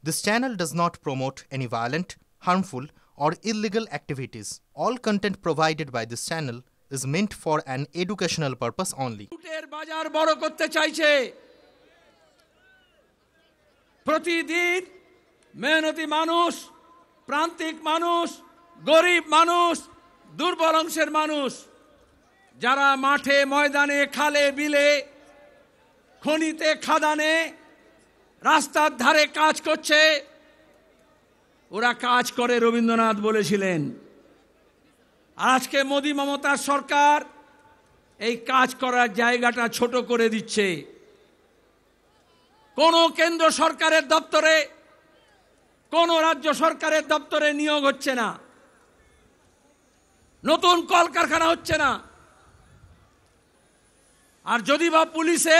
This channel does not promote any violent, harmful, or illegal activities. All content provided by this channel is meant for an educational purpose only. বাজার বড় করতে চাইছে প্রতিদিন মেহনতি মানুষ, প্রান্তিক মানুষ, গরিব মানুষ, দুর্বল অংশের মানুষ যারা মাঠে ময়দানে খালে বিলে খনিতে খাদানে রাস্তার ধারে কাজ করছে, ওরা কাজ করে রবীন্দ্রনাথ বলেছিলেন। আজকে মোদি মমতার সরকার এই কাজ করার জায়গাটা ছোট করে দিচ্ছে। কোন কেন্দ্র সরকারের দপ্তরে, কোন রাজ্য সরকারের দপ্তরে নিয়োগ হচ্ছে না, নতুন কলকারখানা হচ্ছে না। আর যদি বা পুলিশে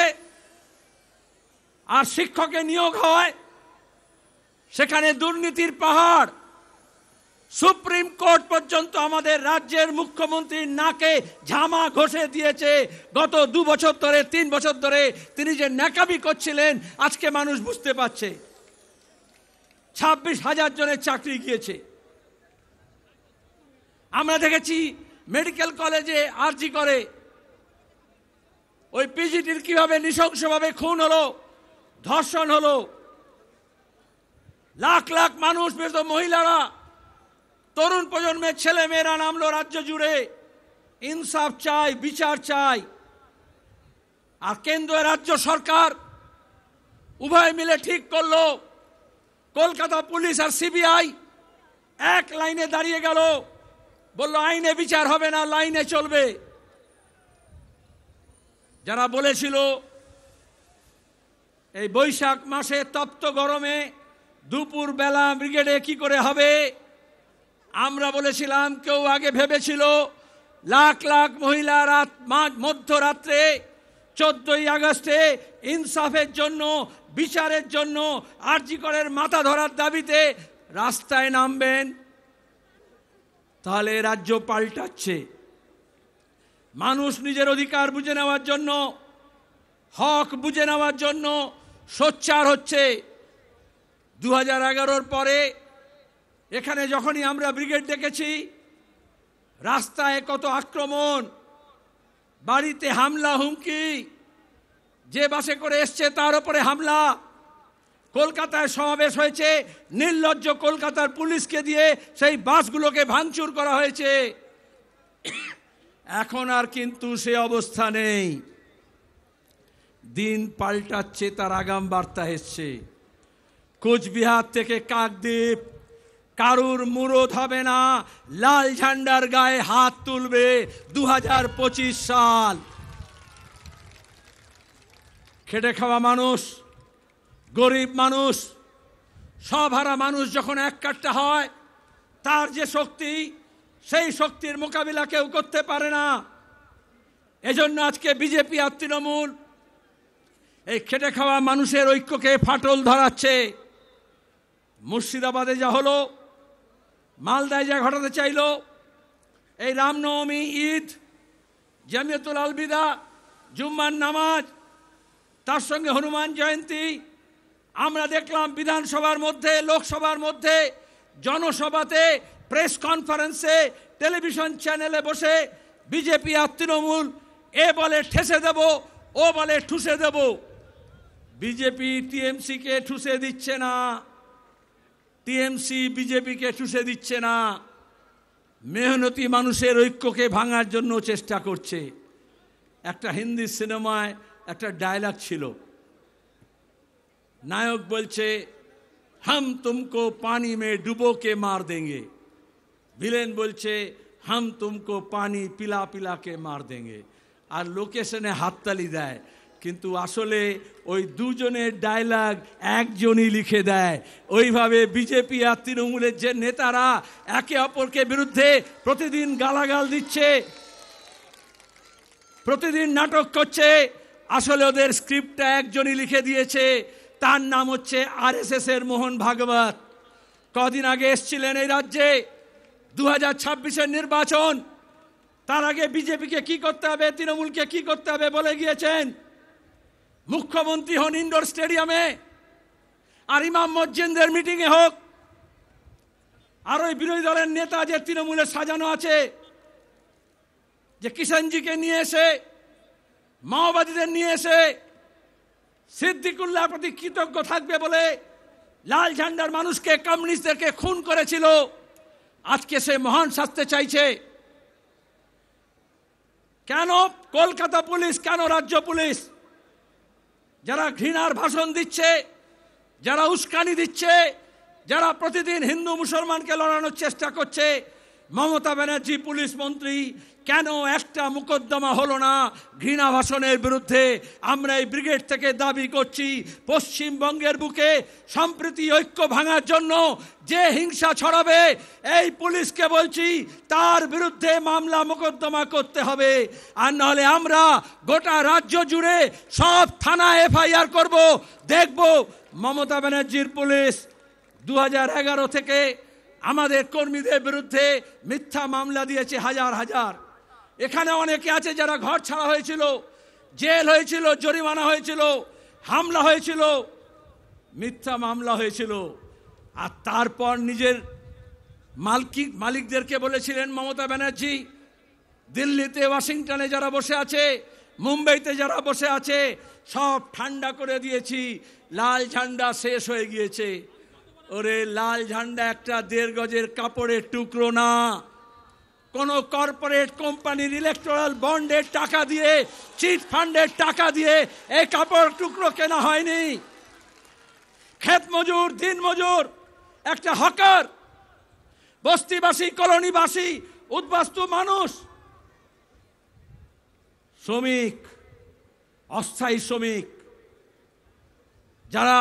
আর শিক্ষকে নিয়োগ হয়, সেখানে দুর্নীতির পাহাড়। সুপ্রিম কোর্ট পর্যন্ত আমাদের রাজ্যের মুখ্যমন্ত্রীর নাকে ঝামা ঘষে দিয়েছে। গত 2 বছর ধরে, 3 বছর ধরে তিনি যে ন্যাকামি করছিলেন, আজকে মানুষ বুঝতে পারছে। 26,000 জনের চাকরি গিয়েছে। আমরা দেখেছি মেডিকেল কলেজে আরজি করে ওই পিজিটির কিভাবে নৃশংসভাবে খুন হলো, ধর্ষণ হলো। লাখ লাখ মানুষ, বিশেষত মহিলারা, তরুণ প্রজন্মের ছেলে মেয়েরা নামলো রাজ্য জুড়ে। ইনসাফ চাই, বিচার চাই। আর কেন্দ্র রাজ্য সরকার উভয় মিলে ঠিক করলো, কলকাতা পুলিশ আর সিবিআই এক লাইনে দাঁড়িয়ে গেল, বলল আইনে বিচার হবে না, লাইনে চলবে। যারা বলেছিল এই বৈশাখ মাসে তপ্ত গরমে দুপুর বেলা ব্রিগেডে কি করে হবে, আমরা বলেছিলাম, কেউ আগে ভেবেছিল লাখ লাখ মহিলা মধ্যরাত্রে 14ই আগস্টে ইনসাফের জন্য, বিচারের জন্য, আরজি করের মাথা ধরার দাবিতে রাস্তায় নামবেন। তাহলে রাজ্য পাল্টাচ্ছে। মানুষ নিজের অধিকার বুঝে নেওয়ার জন্য, হক বুঝে নেওয়ার জন্য সোচ্চার হচ্ছে। 2011-র পরে এখানে যখনই আমরা ব্রিগেড ডেকেছি, রাস্তায় কত আক্রমণ, বাড়িতে হামলা, হুমকি, যে বাসে করে এসছে তার উপরে হামলা। কলকাতায় সমাবেশ হয়েছে, নির্লজ্জ কলকাতার পুলিশকে দিয়ে সেই বাসগুলোকে ভাঙচুর করা হয়েছে। এখন আর কিন্তু সে অবস্থা নেই। দিন পাল্টাচ্ছে, তার আগাম বার্তা এসছে। কোচবিহার থেকে কাকদ্বীপ কারুর মুরদ হবে না, লাল ঝান্ডার গায়ে হাত তুলবে 2025 সাল। খেটে খাওয়া মানুষ, গরিব মানুষ, সবহারা মানুষ যখন এক কাট্টা হয়, তার যে শক্তি, সেই শক্তির মোকাবিলা কেউ করতে পারে না। এজন্য আজকে বিজেপি আর তৃণমূল এই খেটে খাওয়া মানুষের ঐক্যকে ফাটল ধরাচ্ছে। মুর্শিদাবাদে যা হলো, মালদায় যা ঘটাতে চাইল, এই রামনবমী, ঈদ, জামিয়াতুল আলবিদা, জুম্মার নামাজ, তার সঙ্গে হনুমান জয়ন্তী, আমরা দেখলাম বিধানসভার মধ্যে, লোকসভার মধ্যে, জনসভাতে, প্রেস কনফারেন্সে, টেলিভিশন চ্যানেলে বসে বিজেপি আর তৃণমূল এ বলে ঠেসে দেব, ও বলে ঠুসে দেব। বিজেপি টিএমসিকে ঠুসে দিচ্ছে না, টিএমসি বিজেপিকে ঠুসে দিচ্ছে না। মেহনতি মানুষের ঐক্যকে ভাঙার জন্য চেষ্টা করছে। একটা হিন্দি সিনেমায় একটা ডায়লগ ছিল, নায়ক বলছে হাম তুমকো পানি মে ডুবো কে মার দেঙ্গে, ভিলেন বলছে হাম তুমকো পানি পিলা পিলা কে মার দেঙ্গে। আর লোকেশনে হাততালি দেয়, কিন্তু আসলে ওই দুজনের ডায়লগ একজনই লিখে দেয়। ওইভাবে বিজেপি আর তৃণমূলের যে নেতারা একে অপরকে বিরুদ্ধে প্রতিদিন গালাগাল দিচ্ছে, প্রতিদিন নাটক করছে, আসলে ওদের স্ক্রিপ্টটা একজনই লিখে দিয়েছে। তার নাম হচ্ছে আরএসএস এর মোহন ভাগবত। কদিন আগে এসছিলেন এই রাজ্যে, 2026-এর নির্বাচন, তার আগে বিজেপিকে কি করতে হবে, তৃণমূলকে কি করতে হবে বলে গিয়েছেন। মুখ্যমন্ত্রী হন ইন্ডোর স্টেডিয়ামে, আর ইমাম মসজিদের মিটিংয়ে হোক, আর ওই বিরোধী দলের নেতা যে তৃণমূলে সাজানো আছে, যে কিষাণজিকে নিয়ে এসে, মাওবাদীদের নিয়ে এসে সিদ্দিকুল্লাহর প্রতি কৃতজ্ঞ থাকবে বলে লাল ঝান্ডার মানুষকে, কমিউনিস্টদেরকে খুন করেছিল, আজকে সে মহান শাস্তি চাইছে। কেন কলকাতা পুলিশ, কেন রাজ্য পুলিশ, যারা ঘৃণার ভাষণ দিচ্ছে, যারা উস্কানি দিচ্ছে, যারা প্রতিদিন হিন্দু মুসলমানকে লড়ানোর চেষ্টা করছে, মমতা ব্যানার্জি পুলিশ মন্ত্রী, কেন একটা মোকদ্দমা হলো না ঘৃণা ভাষণের বিরুদ্ধে? আমরা এই ব্রিগেড থেকে দাবি করছি, পশ্চিমবঙ্গের বুকে সম্প্রীতি ঐক্য ভাঙার জন্য যে হিংসা ছড়াবে, এই পুলিশকে বলছি তার বিরুদ্ধে মামলা মোকদ্দমা করতে হবে। আর নাহলে আমরা গোটা রাজ্য জুড়ে সব থানায় এফআইআর করব। দেখব মমতা ব্যানার্জির পুলিশ 2011 থেকে আমাদের কর্মীদের বিরুদ্ধে মিথ্যা মামলা দিয়েছে হাজার হাজার। এখানে অনেকে আছে যারা ঘর ছাড়া হয়েছিল, জেল হয়েছিল, জরিমানা হয়েছিল, হামলা হয়েছিল, মিথ্যা মামলা হয়েছিল। আর তারপর নিজের মালিকদেরকে বলেছিলেন মমতা ব্যানার্জি, দিল্লিতে, ওয়াশিংটনে যারা বসে আছে, মুম্বাইতে যারা বসে আছে, সব ঠান্ডা করে দিয়েছি, লাল ঝান্ডা শেষ হয়ে গিয়েছে। ওরে লাল ঝান্ডা একটা 1.5 গজের কাপড়ের টুকরো না। কোন কর্পোরেট কোম্পানির ইলেকট্রাল বন্ডের টাকা দিয়ে, চিট ফান্ডের টাকা দিয়ে এই কাপড় টুকরো কেনা হয়নি। ক্ষেত মজুর, দিন মজুর, একটা হকার, বস্তিবাসী, কলোনিবাসী, উদ্বাস্তু মানুষ, শ্রমিক, অস্থায়ী শ্রমিক, যারা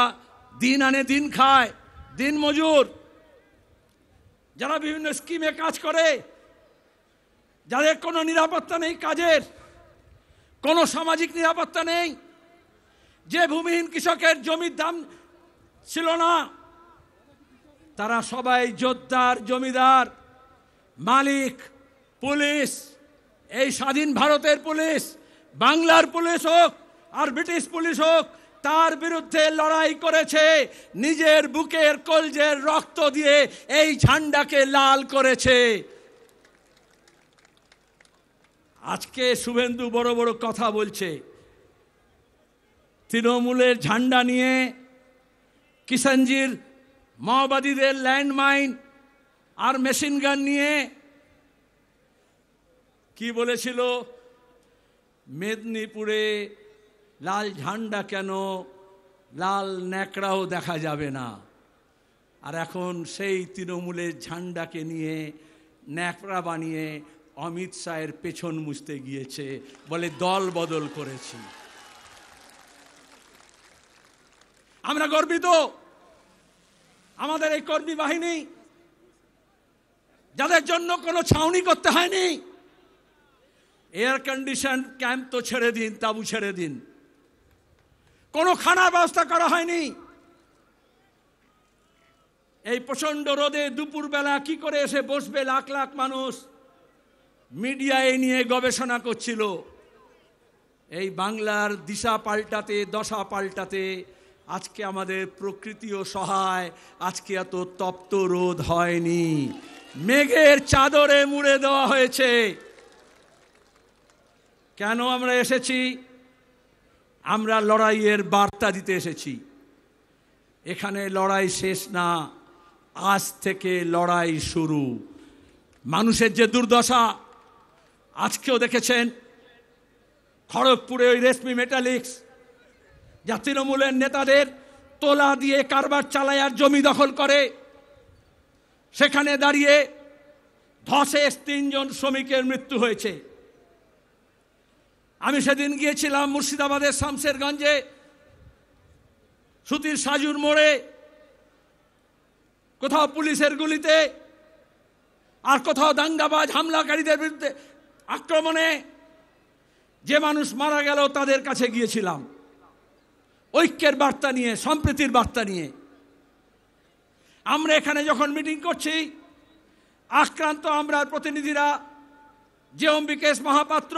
দিন আনে দিন খায়, দিন মজুর, যারা বিভিন্ন স্কিমে কাজ করে, যাদের কোনো নিরাপত্তা নেই, কাজের কোনো সামাজিক নিরাপত্তা নেই, যে ভূমিহীন কৃষকের জমির দাম ছিল না, তারা সবাই জোরদার, জমিদার, মালিক, পুলিশ, এই স্বাধীন ভারতের পুলিশ, বাংলার পুলিশ হোক আর ব্রিটিশ পুলিশ হোক, তার বিরুদ্ধে লড়াই করেছে, নিজের বুকের কলজের রক্ত দিয়ে এই ঝান্ডাকে লাল করেছে। আজকে শুভেন্দু বড় বড় কথা বলছে, তৃণমূলের ঝান্ডা নিয়ে, কিষাণজির মাওবাদীদের ল্যান্ডমাইন আর মেশিন গান নিয়ে কি বলেছিল? মেদিনীপুরে লাল ঝান্ডা কেন, লাল ন্যাকড়াও দেখা যাবে না। আর এখন সেই তৃণমূলের ঝান্ডাকে নিয়ে ন্যাকড়া বানিয়ে অমিত শাহের পেছন মুছতে গিয়েছে, বলে দল বদল করেছি। আমরা গর্বিত, আমাদের এই কর্মী বাহিনী, যাদের জন্য কোনো ছাউনি করতে হয়নি, এয়ার কন্ডিশন ক্যাম্প তো ছেড়ে দিন, তাঁবু ছেড়ে দিন, কোনো খানার ব্যবস্থা করা হয়নি। এই প্রচন্ড রোদে দুপুরবেলা কি করে এসে বসবে লাখ লাখ মানুষ? মিডিয়া এই নিয়ে গবেষণা করছিল। এই বাংলার দিশা পাল্টাতে, দশা পাল্টাতে আজকে আমাদের প্রকৃতিও সহায়, আজকে এত তপ্ত রোদ হয়নি, মেঘের চাদরে মুড়ে দেওয়া হয়েছে। কেন আমরা এসেছি? আমরা লড়াইয়ের বার্তা দিতে এসেছি। এখানে লড়াই শেষ না, আজ থেকে লড়াই শুরু। মানুষের যে দুর্দশা আজকেও দেখেছেন, খড়গপুরে ওই রেশমি মেটালিক্স, যা তৃণমূলের নেতাদের তোলা দিয়ে কারবার চালায় আর জমি দখল করে, সেখানে দাঁড়িয়ে ধসে 3 জন শ্রমিকের মৃত্যু হয়েছে। আমি সেদিন গিয়েছিলাম মুর্শিদাবাদের শামশেরগঞ্জে, সুতির সাজুর মোড়ে, কোথাও পুলিশের গুলিতে আর কোথাও দাঙ্গাবাজ হামলাকারীদের বিরুদ্ধে আক্রমণে যে মানুষ মারা গেল, তাদের কাছে গিয়েছিলাম ঐক্যের বার্তা নিয়ে, সম্প্রীতির বার্তা নিয়ে। আমরা এখানে যখন মিটিং করছি, আক্রান্ত আমরা প্রতিনিধিরা, যে অম্বিকেশ মহাপাত্র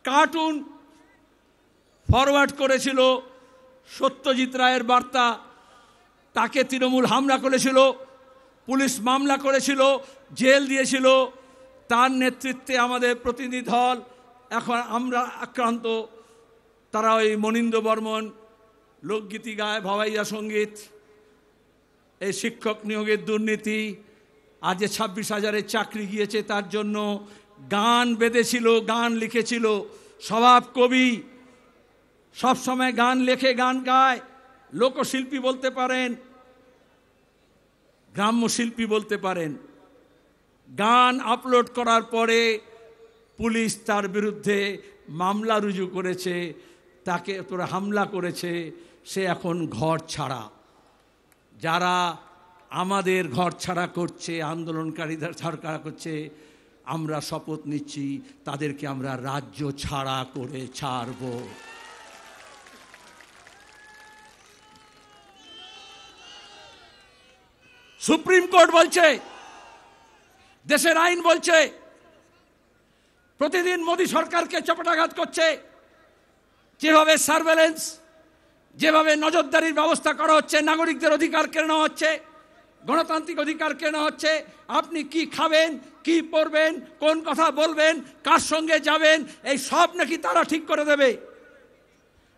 কার্টুন ফরওয়ার্ড করেছিল সত্যজিৎ রায়ের বার্তা, তাকে তৃণমূল হামলা করেছিল, পুলিশ মামলা করেছিল, জেল দিয়েছিল। তার নেতৃত্বে আমাদের প্রতিনিধি দল, এখন আমরা আক্রান্ত। তারা ওই মনীন্দ্র বর্মন লোকগীতি গায়, ভাওয়াইয়া সঙ্গীত, এই শিক্ষক নিয়োগের দুর্নীতি, আজ 26,000-এর চাকরি গিয়েছে তার জন্য, গান বেঁধেছিল, গান লিখেছিল। স্বভাব কবি, সবসময় গান লেখে, গান গায়, লোকশিল্পী বলতে পারেন, গ্রাম্য শিল্পী বলতে পারেন। গান আপলোড করার পরে পুলিশ তার বিরুদ্ধে মামলা রুজু করেছে, তাকে তোরা হামলা করেছে, সে এখন ঘর ছাড়া। যারা আমাদের ঘর ছাড়া করছে, আন্দোলনকারীদের ছাড়া করছে, আমরা শপথ নিচ্ছি তাদেরকে আমরা রাজ্য ছাড়া করে ছাড়ব। সুপ্রিম কোর্ট বলছে, দেশের আইন বলছে, প্রতিদিন মোদী সরকারকে চপেটাঘাত করছে। যেভাবে সার্ভেলেন্স, যেভাবে নজরদারির ব্যবস্থা করা হচ্ছে, নাগরিকদের অধিকার কেড়ে নেওয়া হচ্ছে, গণতান্ত্রিক অধিকার কেড়ে নেওয়া হচ্ছে। আপনি কি খাবেন, কি পরবেন, কোন কথা বলবেন, কার সঙ্গে যাবেন, এই সব নাকি তারা ঠিক করে দেবে।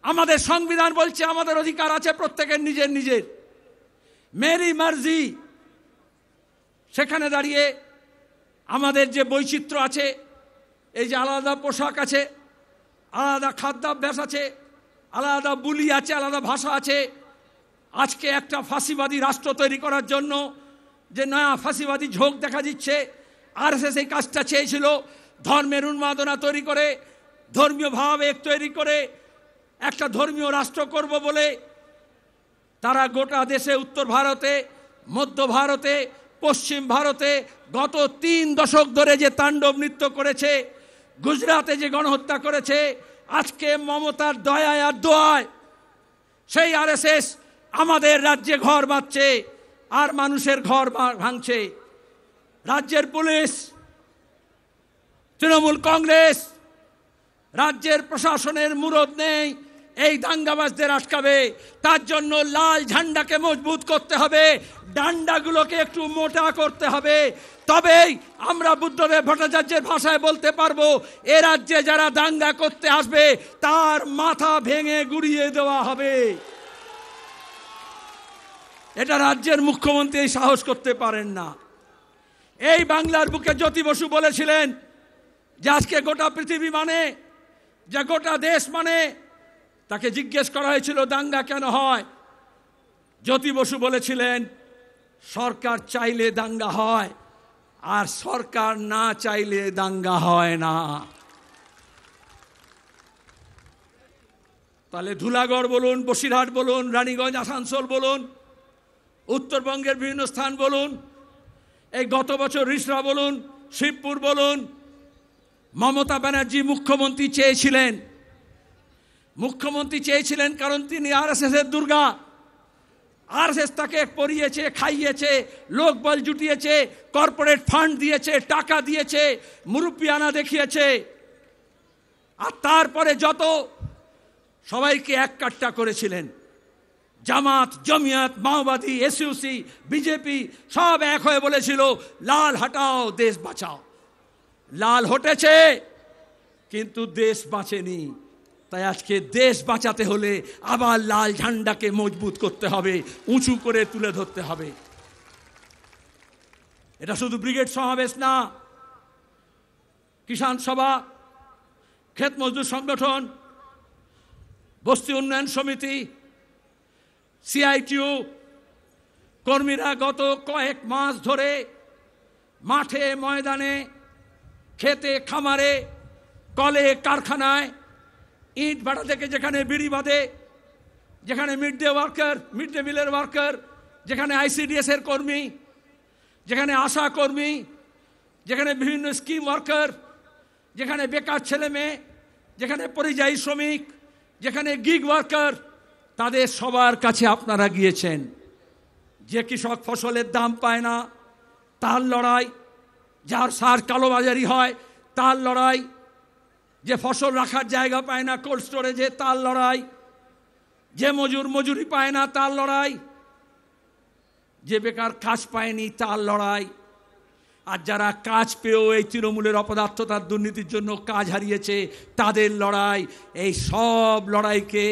আমাদের সংবিধান বলছে আমাদের অধিকার আছে প্রত্যেকের নিজের নিজের, মেরি মার্জি। সেখানে দাঁড়িয়ে আমাদের যে বৈচিত্র্য আছে, এই যে আলাদা পোশাক আছে, আলাদা খাদ্যাভ্যাস আছে, আলাদা বুলি আছে, আলাদা ভাষা আছে, আজকে একটা ফাঁসিবাদী রাষ্ট্র তৈরি করার জন্য যে নয়া ফাঁসিবাদী ঝোঁক দেখা দিচ্ছে, আরএসএস এই কাজটা চেয়েছিল, ধর্মের উন্মাদনা তৈরি করে, ধর্মীয় ভাবাবেগ তৈরি করে একটা ধর্মীয় রাষ্ট্র করব বলে তারা গোটা দেশে, উত্তর ভারতে, মধ্য ভারতে, পশ্চিম ভারতে গত 3 দশক ধরে যে তাণ্ডব নৃত্য করেছে, গুজরাটে যে গণহত্যা করেছে, আজকে মমতার দয়ায় আর দোয়ায় সেই আরএসএস আমাদের রাজ্যে ঘর বাঁধছে আর মানুষের ঘর ভাঙছে। রাজ্যের পুলিশ, তৃণমূল কংগ্রেস, রাজ্যের প্রশাসনের মুরদ নেই এই দাঙ্গাবাজদের আটকাবে। তার জন্য লাল ঝান্ডাকে মজবুত করতে হবে, ডান্ডাগুলোকে একটু মোটা করতে হবে। তবেই আমরা বুদ্ধদেব ভট্টাচার্যের ভাষায় বলতে পারবো, এ রাজ্যে যারা দাঙ্গা করতে আসবে তার মাথা ভেঙে গুড়িয়ে দেওয়া হবে। এটা রাজ্যের মুখ্যমন্ত্রী সাহস করতে পারেন না। এই বাংলার বুকে জ্যোতি বসু বলেছিলেন যে আজকে গোটা পৃথিবী মানে, যে গোটা দেশ মানে। তাকে জিজ্ঞেস করা হয়েছিল দাঙ্গা কেন হয়, জ্যোতি বসু বলেছিলেন সরকার চাইলে দাঙ্গা হয় আর সরকার না চাইলে দাঙ্গা হয় না। তাহলে ধুলাগড় বলুন, বসিরহাট বলুন, রানীগঞ্জ, আসানসোল বলুন, উত্তরবঙ্গের বিভিন্ন স্থান বলুন, এই গত বছর রিসরা বলুন, শিবপুর বলুন, মমতা ব্যানার্জি মুখ্যমন্ত্রী চেয়েছিলেন কারণ তিনি আরএসএসের দুর্গা। আরএসএস তাকে পরিয়েছে, খাইয়েছে, লোকবল জুটিয়েছে, কর্পোরেট ফান্ড দিয়েছে, টাকা দিয়েছে, মুরব্বিয়ানা দেখিয়েছে। আর তারপরে যত সবাইকে এক কাট্টা করেছিলেন, জামাত, জমিয়াত, মাওবাদী, এসইউসি, বিজেপি সব এক হয়ে বলেছিল লাল হটাও, দেশ বাঁচাও। লাল হটেছে কিন্তু দেশ বাঁচেনি। তাই আজকে দেশ বাঁচাতে হলে আবার লাল ঝান্ডাকে মজবুত করতে হবে, উঁচু করে তুলে ধরতে হবে। এটা শুধু ব্রিগেড সমাবেশ না, কিষাণ সভা, ক্ষেত মজদুর সংগঠন, বস্তি উন্নয়ন সমিতি, সিআইটিউ কর্মীরা গত কয়েক মাস ধরে মাঠে, ময়দানে, খেতে, খামারে, কলে, কারখানায়, ইট ভাটা থেকে যেখানে বিড়ি বাঁধে, যেখানে মিড ডে মিলের ওয়ার্কার, যেখানে আইসিডিএস এর কর্মী, যেখানে আশা কর্মী, যেখানে বিভিন্ন স্কিম ওয়ার্কার, যেখানে বেকার ছেলে মেয়ে, যেখানে পরিযায়ী শ্রমিক, যেখানে গিগ ওয়ার্কার, তাদের সবার কাছে আপনারা গিয়েছেন। যে কৃষক ফসলের দাম পায় না তার লড়াই, যার সার কালোবাজারি হয় তার লড়াই, যে ফসল রাখার জায়গা পায় না কোল্ড স্টোরেজে তার লড়াই, যে মজুরি পায় না তার লড়াই, যে বেকার কাজ পায়নি তার লড়াই, আর যারা কাজ পেয়েও এই তৃণমূলের অপদার্থতার দুর্নীতির জন্য কাজ হারিয়েছে তাদের লড়াই। এই সব লড়াইকে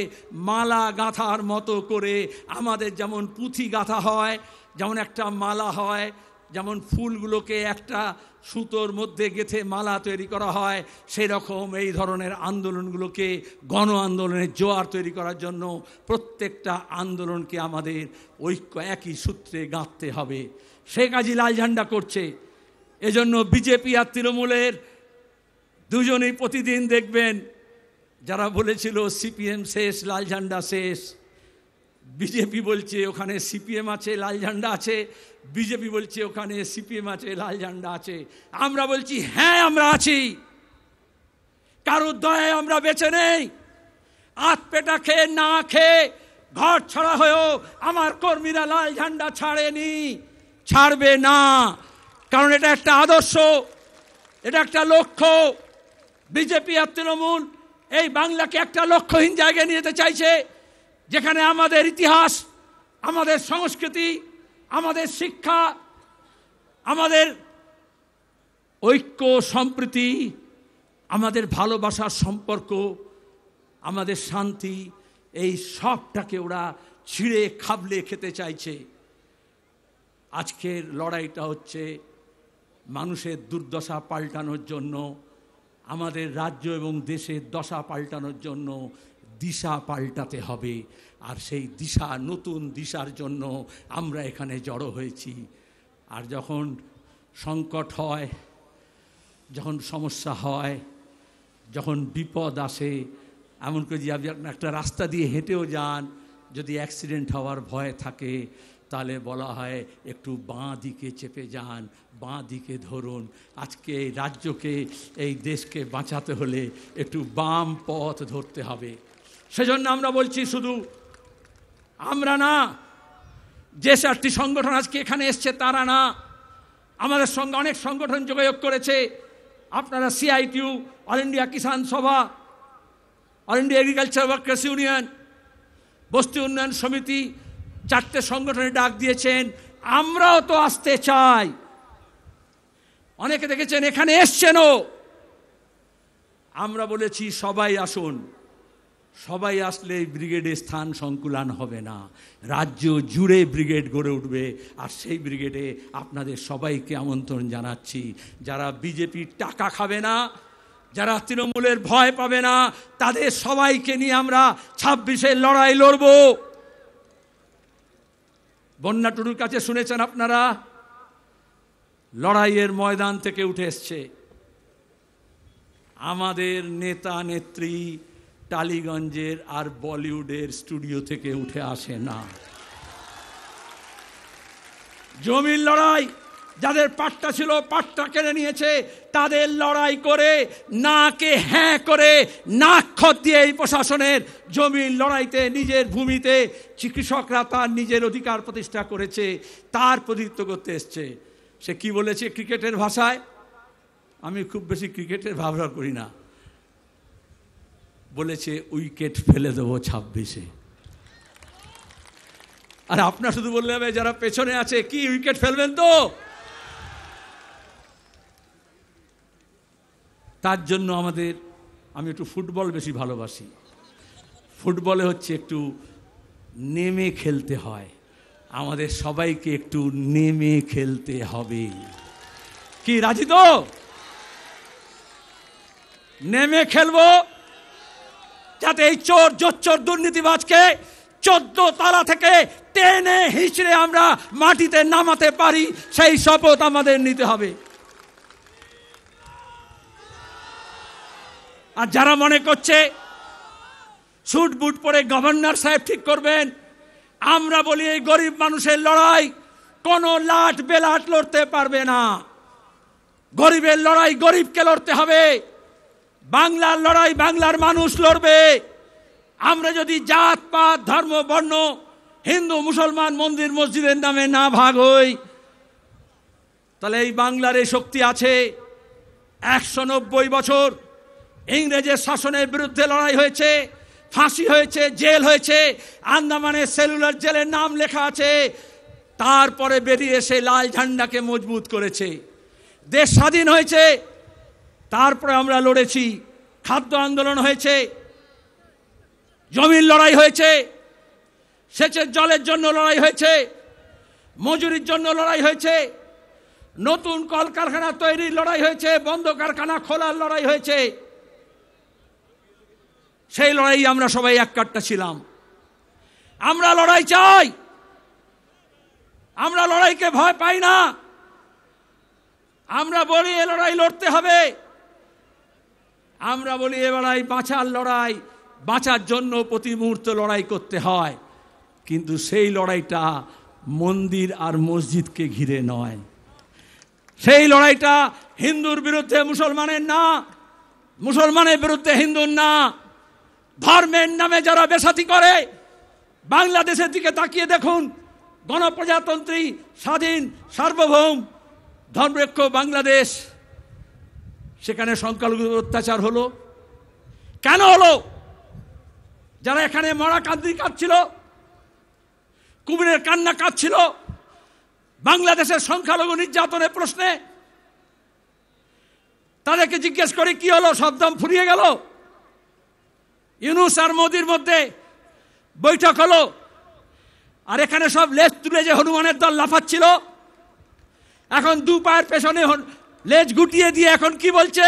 মালা গাঁথার মতো করে আমাদের যেমন পুঁথি গাঁথা হয়, যেমন একটা মালা হয়, যেমন ফুলগুলোকে একটা সুতোর মধ্যে গেঁথে মালা তৈরি করা হয়, সেই রকম এই ধরনের আন্দোলনগুলোকে গণ আন্দোলনের জোয়ার তৈরি করার জন্য প্রত্যেকটা আন্দোলনকে আমাদের ঐক্য একই সূত্রে গাঁথতে হবে। সে কাজই লাল ঝান্ডা করছে। এজন্য বিজেপি আর তৃণমূলের দুজনেই প্রতিদিন দেখবেন, যারা বলেছিল সিপিএম শেষ, লাল ঝান্ডা শেষ, বিজেপি বলছে ওখানে সিপিএম আছে, লাল ঝান্ডা আছে, বিজেপি বলছে ওখানে সিপিএম আছে, লাল ঝান্ডা আছে। আমরা বলছি হ্যাঁ আমরা আছি, কারোর দয়ায় আমরা বেঁচে নেই। আত পেটা খেয়ে না খেয়ে ঘর ছাড়া হয়েও আমার কর্মীরা লাল ঝান্ডা ছাড়েনি, ছাড়বে না। কারণ এটা একটা আদর্শ, এটা একটা লক্ষ্য। বিজেপি আর তৃণমূল এই বাংলাকে একটা লক্ষ্যহীন জায়গায় নিয়ে যেতে চাইছে, যেখানে আমাদের ইতিহাস, আমাদের সংস্কৃতি, আমাদের শিক্ষা, আমাদের ঐক্য সম্প্রীতি, আমাদের ভালোবাসার সম্পর্ক, আমাদের শান্তি, এই সবটাকে ওরা ছিঁড়ে খাবলে খেতে চাইছে। আজকের লড়াইটা হচ্ছে মানুষের দুর্দশা পাল্টানোর জন্য, আমাদের রাজ্য এবং দেশের দশা পাল্টানোর জন্য দিশা পাল্টাতে হবে। আর সেই দিশা, নতুন দিশার জন্য আমরা এখানে জড়ো হয়েছি। আর যখন সংকট হয়, যখন সমস্যা হয়, যখন বিপদ আসে, এমনকি যে আপনি একটা রাস্তা দিয়ে হেঁটেও যান, যদি অ্যাক্সিডেন্ট হওয়ার ভয় থাকে তাহলে বলা হয় একটু বাঁ দিকে চেপে যান, বাঁ দিকে ধরুন। আজকে এই রাজ্যকে, এই দেশকে বাঁচাতে হলে একটু বাম পথ ধরতে হবে। সেজন্য আমরা বলছি, শুধু আমরা না, যে 4টি সংগঠন আজকে এখানে এসছে তারা না, আমাদের সঙ্গে অনেক সংগঠন যোগাযোগ করেছে। আপনারা সিআইটিউ, অল ইন্ডিয়া কিষাণ সভা, all India agriculture workers union, বস্তি উন্নয়ন সমিতি, 4টে সংগঠনে ডাক দিয়েছেন। আমরাও তো আসতে চাই। অনেকে দেখেছেন এখানে এসছেনও। আমরা বলেছি সবাই আসুন। সবাই আসলে ব্রিগেডে স্থান সংকুলান হবে না, রাজ্য জুড়ে ব্রিগেড গড়ে উঠবে। আর সেই ব্রিগেডে আপনাদের সবাইকে আমন্ত্রণ জানাচ্ছি। যারা বিজেপির টাকা খাবে না, যারা তৃণমূলের ভয় পাবে না, তাদের সবাইকে নিয়ে আমরা 26-এর লড়াই লড়ব। বন্যা টুডুর কাছে শুনেছেন আপনারা, লড়াইয়ের ময়দান থেকে উঠে এসছে। আমাদের নেতা নেত্রী টালিগঞ্জের আর বলিউডের স্টুডিও থেকে উঠে আসে না। জমির লড়াই, যাদের পাট্টা ছিল পাট্টা কেড়ে নিয়েছে, তাদের লড়াই করে নাকে হ্যাঁ করে নাক খত দিয়ে এই প্রশাসনের জমির লড়াইতে, নিজের ভূমিতে কৃষকরা তার নিজের অধিকার প্রতিষ্ঠা করেছে, তার প্রতিনিধিত্ব করতে এসছে। সে কি বলেছে ক্রিকেটের ভাষায়? আমি খুব বেশি ক্রিকেটের ব্যবহার করি না। বলেছে উইকেট ফেলে দেবো 26-এ। আর আপনার শুধু বললে হবে, যারা পেছনে আছে, কি উইকেট ফেলবেন তো? তার জন্য আমি একটু ফুটবল বেশি ভালোবাসি। ফুটবলে হচ্ছে একটু নেমে খেলতে হয়, আমাদের সবাইকে একটু নেমে খেলতে হবে। কি রাজি তো? নেমে খেলবো, যাতে এই চোর জোচ্চোর দুর্নীতিবাজকে 14 তলা থেকে টেনে হিঁচড়ে আমরা মাটিতে নামাতে পারি, সেই শপথ আমাদের নিতে হবে। আর যারা মনে করছে স্যুট বুট পরে গভর্নর সাহেব ঠিক করবেন, আমরা বলি এই গরিব মানুষের লড়াই কোনো লাট বেলাট লড়তে পারবে না। গরিবের লড়াই গরিবকে লড়তে হবে, বাংলার লড়াই বাংলার মানুষ লড়বে। আমরা যদি জাত পাত ধর্ম বর্ণ, হিন্দু মুসলমান, মন্দির মসজিদের নামে না ভাগ হই, তাহলে এই বাংলার এই শক্তি আছে। 190 বছর ইংরেজের শাসনের বিরুদ্ধে লড়াই হয়েছে, ফাঁসি হয়েছে, জেল হয়েছে। আন্দামানের সেলুলার জেলের নাম লেখা আছে। তারপরে বেরিয়ে এসে লাল ঝান্ডাকে মজবুত করেছে। দেশ স্বাধীন হয়েছে, তারপরে আমরা লড়েছি। খাদ্য আন্দোলন হয়েছে, জমির লড়াই হয়েছে, সেচের জলের জন্য লড়াই হয়েছে, মজুরির জন্য লড়াই হয়েছে, নতুন কলকারখানা তৈরির লড়াই হয়েছে, বন্ধ কারখানা খোলার লড়াই হয়েছে। সেই লড়াই আমরা সবাই এক কাট্টা ছিলাম। আমরা লড়াই চাই, আমরা লড়াইকে ভয় পাই না। আমরা বলি এ লড়াই লড়তে হবে, আমরা বলি এ লড়াই বাঁচার লড়াই, বাঁচার জন্য প্রতি মুহূর্তে লড়াই করতে হয়। কিন্তু সেই লড়াইটা মন্দির আর মসজিদকে ঘিরে নয়, সেই লড়াইটা হিন্দুর বিরুদ্ধে মুসলমানের না, মুসলমানের বিরুদ্ধে হিন্দুর না। ধর্মের নামে যারা বেসাতি করে, বাংলাদেশের দিকে তাকিয়ে দেখুন, গণপ্রজাতন্ত্রী স্বাধীন সার্বভৌম ধর্মনিরপেক্ষ বাংলাদেশ, সেখানে সংখ্যালঘুদের অত্যাচার হলো কেন হলো? যারা এখানে মরা কান্দি কাঁদছিল, কুমিরের কান্না কাঁদছিল বাংলাদেশের সংখ্যালঘু নির্যাতনের প্রশ্নে, তাদেরকে জিজ্ঞেস করে কি হলো? সব দাম ফুরিয়ে গেল। ইউনূস আর মোদির মধ্যে বৈঠক হলো, আর এখানে সব লেজ তুলে যে হনুমানের দল লাফাচ্ছিল, এখন দু পায়ের পেছনে লেজ গুটিয়ে দিয়ে এখন কি বলছে?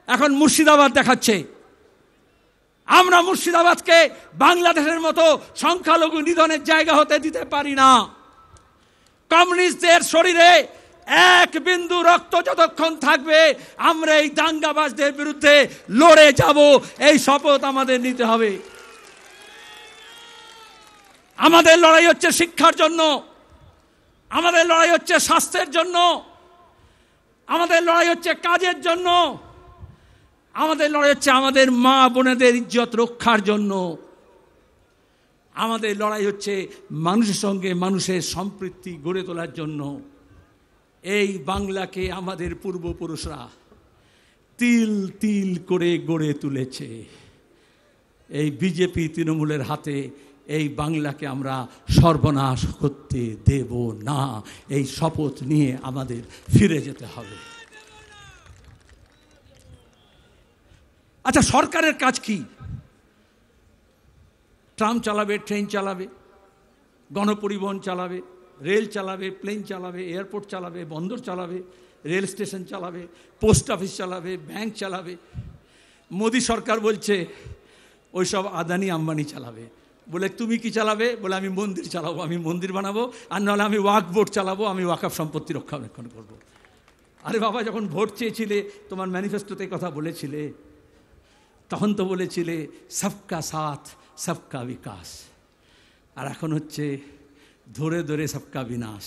এখন মুর্শিদাবাদ দেখাচ্ছে। আমরা মুর্শিদাবাদকে বাংলাদেশের মতো সংখ্যালঘু নিধনের জায়গা হতে দিতে পারি না। কমিউনিস্টদের শরীরে এক বিন্দু রক্ত যতক্ষণ থাকবে, আমরা এই দাঙ্গাবাজদের বিরুদ্ধে লড়ে যাব, এই শপথ আমাদের নিতে হবে। আমাদের লড়াই হচ্ছে শিক্ষার জন্য, আমাদের লড়াই হচ্ছে স্বাস্থ্যের জন্য, আমাদের লড়াই হচ্ছে কাজের জন্য, আমাদের লড়াই হচ্ছে আমাদের মা বোনেদের ইজ্জত রক্ষার জন্য, আমাদের লড়াই হচ্ছে মানুষের সঙ্গে মানুষের সম্প্রীতি গড়ে তোলার জন্য। এই বাংলাকে আমাদের পূর্বপুরুষরা তিল তিল করে গড়ে তুলেছে। এই বিজেপি তৃণমূলের হাতে এই বাংলাকে আমরা সর্বনাশ করতে দেব না। এই শপথ নিয়ে আমাদের ফিরে যেতে হবে। আচ্ছা, সরকারের কাজ কি? ট্রাম চালাবে, ট্রেন চালাবে, গণপরিবহন চালাবে, রেল চালাবে, প্লেন চালাবে, এয়ারপোর্ট চালাবে, বন্দর চালাবে, রেল স্টেশন চালাবে, পোস্ট অফিস চালাবে, ব্যাংক চালাবে। মোদি সরকার বলছে ওইসব আদানি আম্বানি চালাবে। বলে তুমি কি চালাবে? বলে আমি মন্দির চালাবো, আমি মন্দির বানাবো, আর নাহলে আমি ওয়াকফ বোর্ড চালাবো, আমি ওয়াকফ সম্পত্তি রক্ষণাবেক্ষণ করবো। আরে বাবা, যখন ভোট চেয়েছিলে, তোমার ম্যানিফেস্টোতে কথা বলেছিলে, তখন তো বলেছিলে সবকা সাথ সবকা বিকাশ, আর এখন হচ্ছে ধরে ধরে সবকা বিনাশ।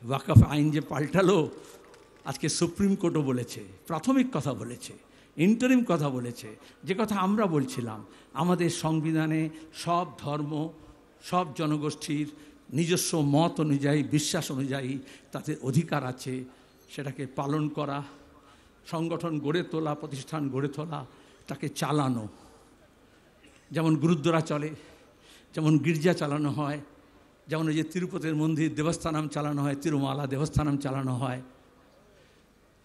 ওয়াকফ আইন যে পাল্টালো, আজকে সুপ্রিম কোর্টও বলেছে, প্রাথমিক কথা বলেছে, ইন্টারিম কথা বলেছে, যে কথা আমরা বলছিলাম, আমাদের সংবিধানে সব ধর্ম, সব জনগোষ্ঠীর নিজস্ব মত অনুযায়ী, বিশ্বাস অনুযায়ী তাদের অধিকার আছে, সেটাকে পালন করা, সংগঠন গড়ে তোলা, প্রতিষ্ঠান গড়ে তোলা, তাকে চালানো। যেমন গুরুদ্বারা চলে, যেমন গির্জা চালানো হয়, যেমন ওই যে তিরুপতির মন্দির দেবস্থানাম চালানো হয়, তিরুমালা দেবস্থানাম চালানো হয়।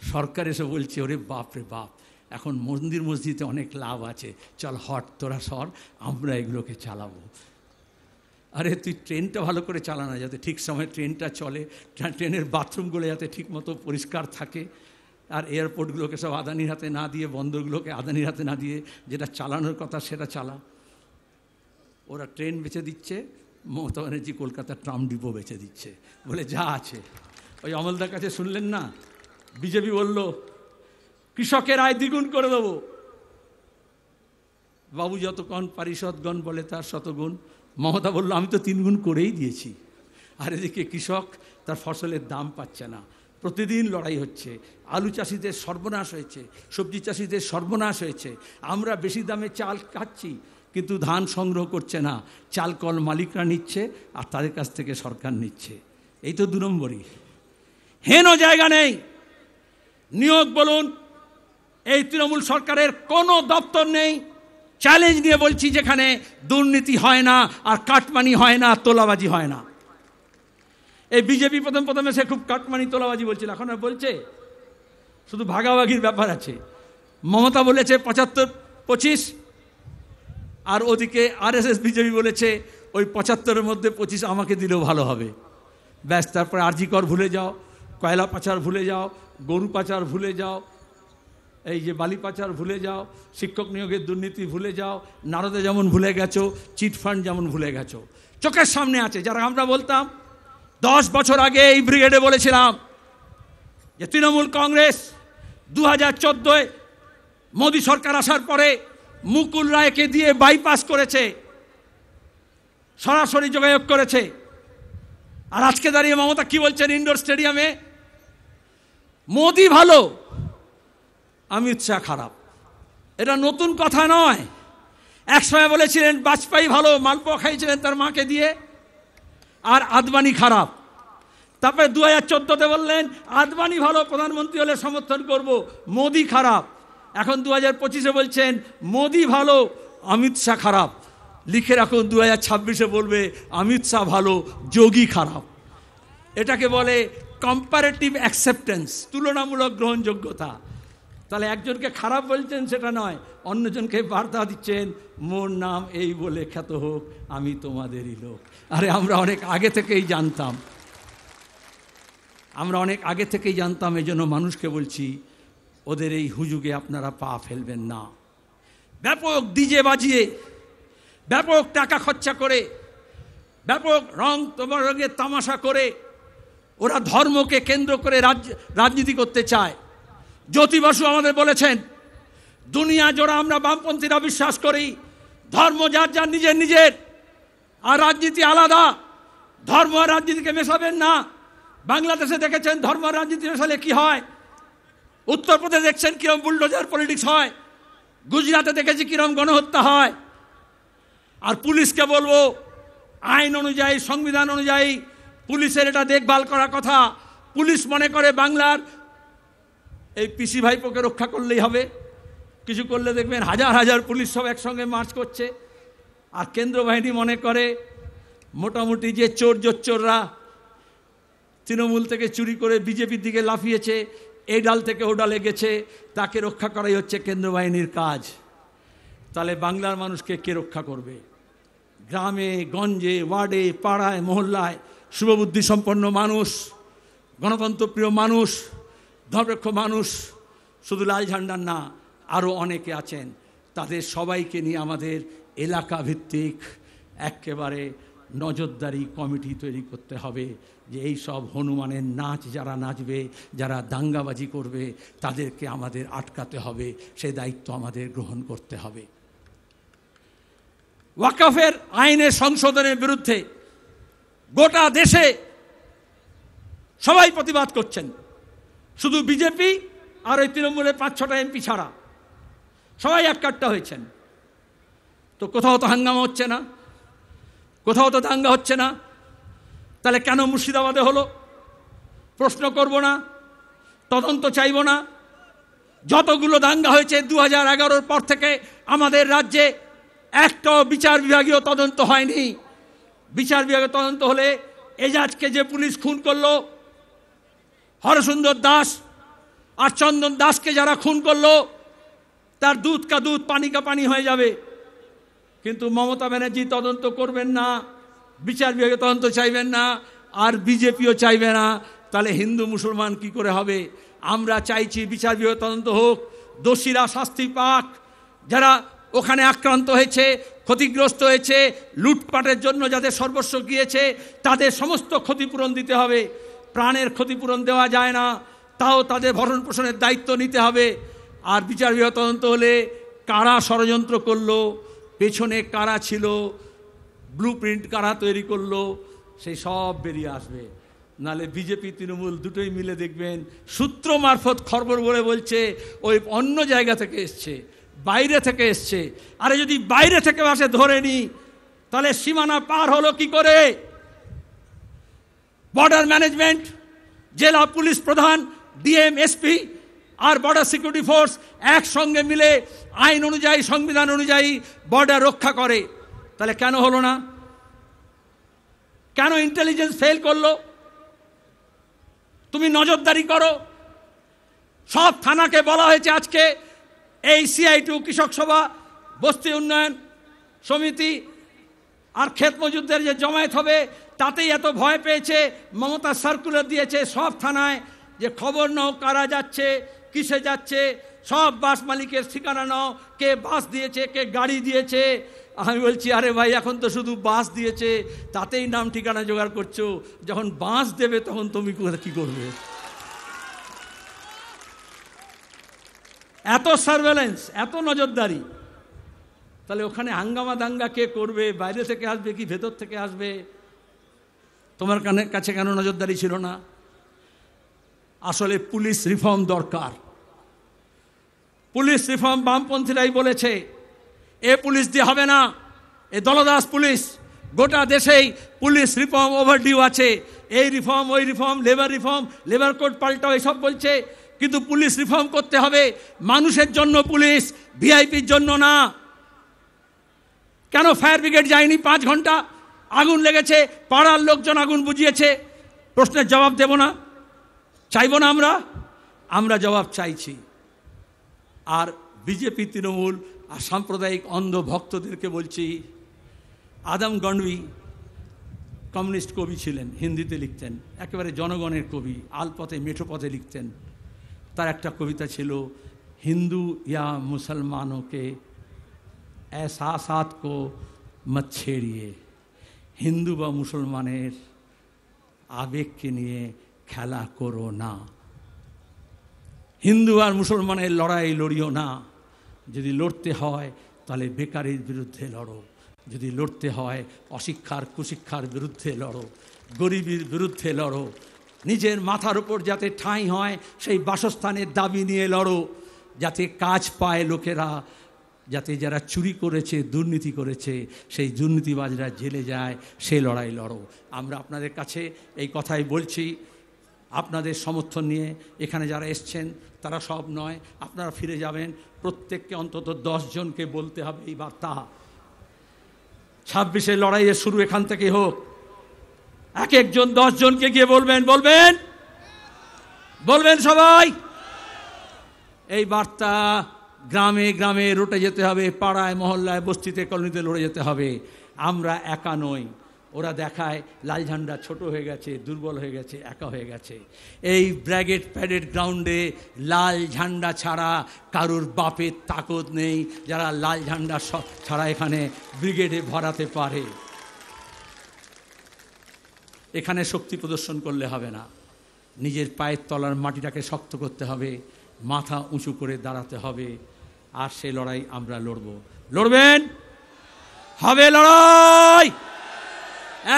সরকার এসে বলছে ওরে বাপ রে বাপ, এখন মন্দির মসজিদে অনেক লাভ আছে, চল হট তোরা সর, আমরা এগুলোকে চালাবো। আরে তুই ট্রেনটা ভালো করে চালা না, যাতে ঠিক সময় ট্রেনটা চলে, ট্রেনের বাথরুমগুলো যাতে ঠিক মতো পরিষ্কার থাকে, আর এয়ারপোর্টগুলোকে সব আদানির হাতে না দিয়ে, বন্দরগুলোকে আদানির হাতে না দিয়ে, যেটা চালানোর কথা সেটা চালা। ওরা ট্রেন বেচে দিচ্ছে, মমতা ব্যানার্জি কলকাতার ট্রাম ডিপো বেচে দিচ্ছে, বলে যা আছে। ওই অমলদার কাছে শুনলেন না, বিজেপি বলল কৃষকের আয় দ্বিগুণ করে দেবো। বাবু যতক্ষণ পারিষদগণ বলে তার শতগুণ, মমতা বলল আমি তো 3 গুণ করেই দিয়েছি। আর এদিকে কৃষক তার ফসলের দাম পাচ্ছে না, প্রতিদিন লড়াই হচ্ছে। আলু চাষিদের সর্বনাশ হয়েছে, সবজি চাষিদের সর্বনাশ হয়েছে। আমরা বেশি দামে চাল খাচ্ছি, কিন্তু ধান সংগ্রহ করছে না, চাল কল মালিকরা নিচ্ছে, আর তাদের কাছ থেকে সরকার নিচ্ছে। এই তো 2 নম্বরই। হেন জায়গা নেই। নিয়োগ বলুন, এই তৃণমূল সরকারের কোনো দপ্তর নেই। চ্যালেঞ্জ নিয়ে বলছি, যেখানে দুর্নীতি হয় না, আর কাটমানি হয় না, তোলাবাজি হয় না। এই বিজেপি প্রথমে সে খুব কাটমানি তোলাবাজি বলছিল, এখন আর বলছে শুধু ভাগাভাগির ব্যাপার আছে। মমতা বলেছে 75-25, আর ওদিকে আরএসএস বিজেপি বলেছে ওই 75-এর মধ্যে 25 আমাকে দিলেও ভালো হবে। ব্যাস, তারপরে আরজি কর ভুলে যাও, কয়লা পাচার ভুলে যাও, গরু পাচার ভুলে যাও, এই যে বালি পাচার ভুলে যাও, শিক্ষক নিয়োগের দুর্নীতি ভুলে যাও, নারদে যেমন ভুলে গেছো, চিট ফান্ড যেমন ভুলে গেছো। চোখের সামনে আছে। যারা আমরা বলতাম 10 বছর আগে এই ব্রিগেডে বলেছিলাম যে তৃণমূল কংগ্রেস 2014-এ মোদী সরকার আসার পরে মুকুল রায়কে দিয়ে বাইপাস করেছে, সরাসরি যোগাযোগ করেছে। আর আজকে দাঁড়িয়ে মমতা কি বলছেন ইন্ডোর স্টেডিয়ামে? মোদী ভালো, অমিত শাহ খারাপ। এটা নতুন কথা নয়। একসময় বলেছিলেন বাজপেয়ী ভালো, মালপোয়া খাইছিলেন তার মাকে দিয়ে, আর আদবানি খারাপ। তারপরে 2014-তে বললেন আদবানি ভালো, প্রধানমন্ত্রী হলে সমর্থন করব, মোদী খারাপ। এখন 2025-এ বলছেন মোদী ভালো, অমিত শাহ খারাপ। লিখে রাখুন 2026-এ বলবে অমিত শাহ ভালো, যোগী খারাপ। এটাকে বলে কম্পারেটিভ অ্যাকসেপ্টেন্স, তুলনামূলক গ্রহণযোগ্যতা। তাহলে একজনকে খারাপ বলছেন সেটা নয়, অন্যজনকে বার্তা দিচ্ছেন মোর নাম এই বলে খ্যাত হোক, আমি তোমাদেরই লোক। আরে আমরা অনেক আগে থেকেই জানতাম, এই জন্য মানুষকে বলছি ওদের এই হুজুগে আপনারা পা ফেলবেন না। ব্যাপক ডিজে বাজিয়ে, ব্যাপক টাকা খরচা করে, ব্যাপক রঙের তামাশা করে ওরা ধর্মকে কেন্দ্র করে রাজনীতি করতে চায়। জ্যোতি বসু আমাদের বলেছেন দুনিয়া জোড়া আমরা বামপন্থীরা বিশ্বাস করি ধর্ম যার যার নিজের, আর রাজনীতি আলাদা। ধর্ম আর রাজনীতিকে মেশাবেন না। বাংলাদেশে দেখেছেন ধর্ম আর রাজনীতি মেশালে কি হয়। উত্তরপ্রদেশে দেখছেন কিরম বুলডোজার পলিটিক্স হয়। গুজরাটে দেখেছি কিরম গণহত্যা হয়। আর পুলিশকে বলবো আইন অনুযায়ী, সংবিধান অনুযায়ী পুলিশের এটা দেখভাল করার কথা। পুলিশ মনে করে বাংলার এই পিসি ভাইপোকে রক্ষা করলেই হবে, কিছু করলে দেখবেন হাজার হাজার পুলিশ সব একসঙ্গে মার্চ করছে। আর কেন্দ্র বাহিনী মনে করে মোটামুটি যে চোররা তৃণমূল থেকে চুরি করে বিজেপির দিকে লাফিয়েছে, এই ডাল থেকে ও ডালে গেছে, তাকে রক্ষা করাই হচ্ছে কেন্দ্র বাহিনীর কাজ। তাহলে বাংলার মানুষকে কে রক্ষা করবে? গ্রামে গঞ্জে, ওয়ার্ডে, পাড়ায়, মহল্লায় শুভবুদ্ধি সম্পন্ন মানুষ, গণতন্ত্রপ্রিয় মানুষ, ধর্মনিরপেক্ষ মানুষ, শুধু লাল ঝান্ডার না, আরও অনেকে আছেন। তাদের সবাইকে নিয়ে আমাদের এলাকা ভিত্তিক একেবারে নজরদারি কমিটি তৈরি করতে হবে যে এই সব হনুমানের নাচ যারা নাচবে, যারা দাঙ্গাবাজি করবে, তাদেরকে আমাদের আটকাতে হবে। সেই দায়িত্ব আমাদের গ্রহণ করতে হবে। ওয়াকফের আইনের সংশোধনের বিরুদ্ধে গোটা দেশে সবাই প্রতিবাদ করছেন, শুধু বিজেপি আর ওই তৃণমূলের 5-6টা এমপি ছাড়া সবাই এককাট্টা হয়েছেন। তো কোথাও তো হাঙ্গামা হচ্ছে না, কোথাও তো দাঙ্গা হচ্ছে না। তাহলে কেন মুর্শিদাবাদে হলো? প্রশ্ন করব না, তদন্ত চাইব না। যতগুলো দাঙ্গা হয়েছে 2011-র পর থেকে আমাদের রাজ্যে একটাও বিচার বিভাগীয় তদন্ত হয়নি। বিচার বিভাগীয় তদন্ত হলে এজাজকে যে পুলিশ খুন করলো, হরসুন্দর দাস আর চন্দন দাসকে যারা খুন করলো, তার দুধ কা দুধ পানি কা পানি হয়ে যাবে। কিন্তু মমতা ব্যানার্জি তদন্ত করবেন না, বিচার বিভাগে তদন্ত চাইবেন না, আর বিজেপিও চাইবে না। তাহলে হিন্দু মুসলমান কি করে হবে? আমরা চাইছি বিচার বিভাগে তদন্ত হোক, দোষীরা শাস্তি পাক, যারা ওখানে আক্রান্ত হয়েছে, ক্ষতিগ্রস্ত হয়েছে, লুটপাটের জন্য যাদের সর্বস্ব গিয়েছে, তাদের সমস্ত ক্ষতিপূরণ দিতে হবে। প্রাণের ক্ষতিপূরণ দেওয়া যায় না, তাও তাদের ভরণ পোষণের দায়িত্ব নিতে হবে। আর বিচার বিভাগ তদন্ত হলে কারা ষড়যন্ত্র করলো, পেছনে কারা ছিল, ব্লু প্রিন্ট কারা তৈরি করলো, সেই সব বেরিয়ে আসবে। নালে বিজেপি তৃণমূল দুটোই মিলে দেখবেন সূত্র মারফত খবর বলে বলছে ওই অন্য জায়গা থেকে এসছে, বাইরে থেকে এসছে। আরে যদি বাইরে থেকে আসে ধরে নি, তাহলে সীমানা পার হলো কি করে? বর্ডার ম্যানেজমেন্ট, জেলা পুলিশ প্রধান, ডিএম, এসপি আর বর্ডার সিকিউরিটি ফোর্স একসঙ্গে মিলে আইন অনুযায়ী, সংবিধান অনুযায়ী বর্ডার রক্ষা করে। তাহলে কেন হলো না? কেন ইন্টেলিজেন্স ফেল করলো? তুমি নজরদারি করো। সব থানাকে বলা হয়েছে আজকে এই CI2 কৃষক সভা, বস্তি উন্নয়ন সমিতি আর ক্ষেত মজুরদের যে জমায়েত হবে তাতেই এত ভয় পেয়েছে। মমতা সার্কুলার দিয়েছে সব থানায় যে খবর নাও কারা যাচ্ছে, কিসে যাচ্ছে, সব বাস মালিকের ঠিকানা নাও, কে বাস দিয়েছে, কে গাড়ি দিয়েছে। আমি বলছি আরে ভাই, এখন তো শুধু বাস দিয়েছে, তাতেই নাম ঠিকানা জোগাড় করছো, যখন বাস দেবে তখন তুমি কি করবে? এত সার্ভেলেন্স, এত নজরদারি, তাহলে ওখানে হাঙ্গামা দাঙ্গা কে করবে? বাইরে থেকে আসবে কি ভেতর থেকে আসবে? তোমার কাছে কেন নজরদারি ছিল না? আসলে পুলিশ রিফর্ম দরকার। পুলিশ রিফর্ম বামপন্থীরাই বলেছে, এ পুলিশ দিয়ে হবে না, এ দলদাস পুলিশ। গোটা দেশেই পুলিশ রিফর্ম ওভারডিউ আছে। এই রিফর্ম, ওই রিফর্ম, লেবার কোড পাল্টাও, এসব বলছে। কিন্তু পুলিশ রিফর্ম করতে হবে মানুষের জন্য, পুলিশ ভিআইপির জন্য না। কেন ফায়ার ব্রিগেড যায়নি? 5 ঘন্টা আগুন লেগেছে, পাড়ার লোকজন আগুন বুঝিয়েছে। প্রশ্নের জবাব দেব না? চাইব না? আমরা জবাব চাইছি। আর বিজেপি, তৃণমূল আর সাম্প্রদায়িক অন্ধ ভক্তদেরকে বলছি, আদম গণবি কমিউনিস্ট কবি ছিলেন, হিন্দিতে লিখতেন, একেবারে জনগণের কবি, আলপথে মেঠোপথে লিখতেন। তার একটা কবিতা ছিল, হিন্দু ইয়া মুসলমানকে এহসাসাত কো মত ছেড়িয়ে। হিন্দু বা মুসলমানের আবেগকে নিয়ে খেলা করো না। হিন্দু আর মুসলমানের লড়াই লড়িও না। যদি লড়তে হয় তাহলে বেকারির বিরুদ্ধে লড়ো, যদি লড়তে হয় অশিক্ষার কুশিক্ষার বিরুদ্ধে লড়ো, গরিবের বিরুদ্ধে লড়ো। নিজের মাথার উপর যাতে ঠাঁই হয় সেই বাসস্থানের দাবি নিয়ে লড়ো, যাতে কাজ পায় লোকেরা, যাতে যারা চুরি করেছে, দুর্নীতি করেছে, সেই দুর্নীতিবাজরা জেলে যায়, সেই লড়াই লড়ো। আমরা আপনাদের কাছে এই কথাই বলছি। আপনাদের সমর্থন নিয়ে এখানে যারা এসছেন তারা সব নয়, আপনারা ফিরে যাবেন। প্রত্যেককে অন্তত 10 জনকে বলতে হবে এই বার্তা। 26-এর লড়াইয়ের শুরু এখান থেকে হোক। এক একজন 10 জনকে গিয়ে বলবেন সবাই। এই বার্তা গ্রামে গ্রামে রটে যেতে হবে, পাড়ায় মহল্লায় বস্তিতে কলোনিতে লড়ে যেতে হবে। আমরা একা নই। ওরা দেখায় লাল ঝান্ডা ছোট হয়ে গেছে, দুর্বল হয়ে গেছে, একা হয়ে গেছে। এই ব্র্যাগেড প্যারেড গ্রাউন্ডে লাল ঝান্ডা ছাড়া কারুর বাপের তাকত নেই, যারা লাল ঝান্ডা ছাড়া এখানে ব্রিগেডে ভরাতে পারে। এখানে শক্তি প্রদর্শন করলে হবে না, নিজের পায়ের তলার মাটিটাকে শক্ত করতে হবে, মাথা উঁচু করে দাঁড়াতে হবে। আর সে লড়াই আমরা লড়ব। লড়বেন? হবে লড়াই,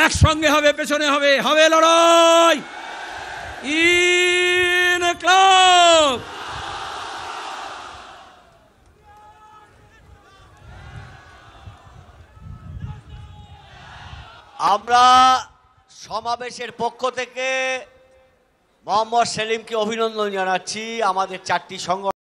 একসঙ্গে হবে, পেছনে হবে লড়াই। ইনকলাব। আমরা সমাবেশের পক্ষ থেকে মোহাম্মদ সেলিমকে অভিনন্দন জানাচ্ছি। আমাদের 4টি সংগঠন